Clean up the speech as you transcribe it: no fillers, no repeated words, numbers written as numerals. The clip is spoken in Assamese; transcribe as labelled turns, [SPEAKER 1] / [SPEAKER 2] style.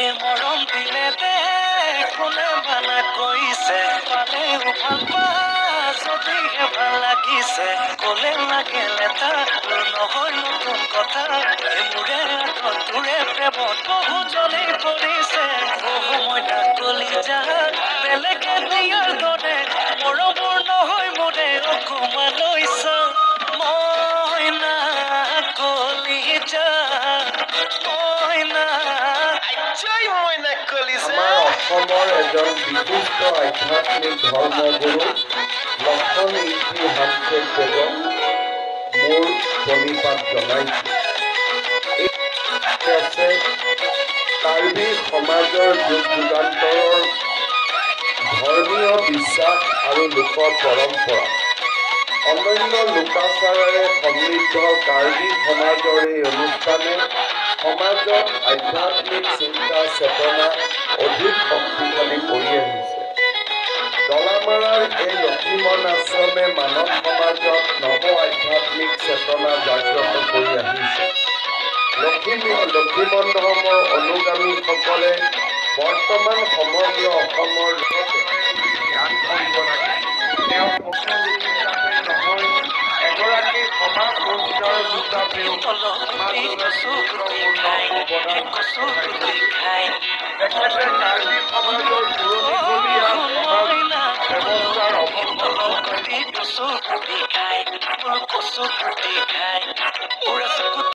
[SPEAKER 1] বেলেগে মৰম দিলে দে কোনে বানা কৈছে পালেও ভাল পা যদিহে ভাল লাগিছে কলে লাগেলে তাক নহয় নতুন কথা মোৰে আগত তোৰে প্ৰেমত বহুজনী পৰিছে বহু মইনা কলি যা বেলেগে দিয়াৰ দৰে মৰমৰ নহয় মোৰে অকমান লৈছ মইনা কলি যা মইনা জয় মইনা কলি যা
[SPEAKER 2] আমাৰ অসমৰ এজন বিশিষ্ট আধ্যাত্মিক ধৰ্মগুৰু লক্ষণ ইঞ্চি হামশেখদেৱক মোৰ প্ৰণিপাত জনাইছোঁ। আছে কাৰ্বি সমাজৰ যুগ যুগান্তৰৰ ধৰ্মীয় বিশ্বাস আৰু লোক পৰম্পৰা অনন্য লোকাচাৰেৰে সমৃদ্ধ কাৰ্বি সমাজৰ এই অনুষ্ঠানে সমাজত আধ্যাত্মিক চিন্তা চেতনা অধিক শক্তিশালী কৰি আহিছে। দলামাৰাৰ এই লক্ষীমন আশ্ৰমে মানৱ সমাজত নৱ আধ্যাত্মিক চেতনা জাগ্ৰত কৰি আহিছে। লক্ষীমন ধৰ্মৰ অনুগামীসকলে বৰ্তমান সমগ্ৰ অসমৰ লগতে ধ্যান কৰিব লাগে। তেওঁ এগৰাকী সমাজ সংস্কাৰ হিচাপেও তেখেতে কাৰ্বি সমাজৰ পুৰণিকলীয়া সমাজ ব্যৱস্থাৰ অৱলম্বন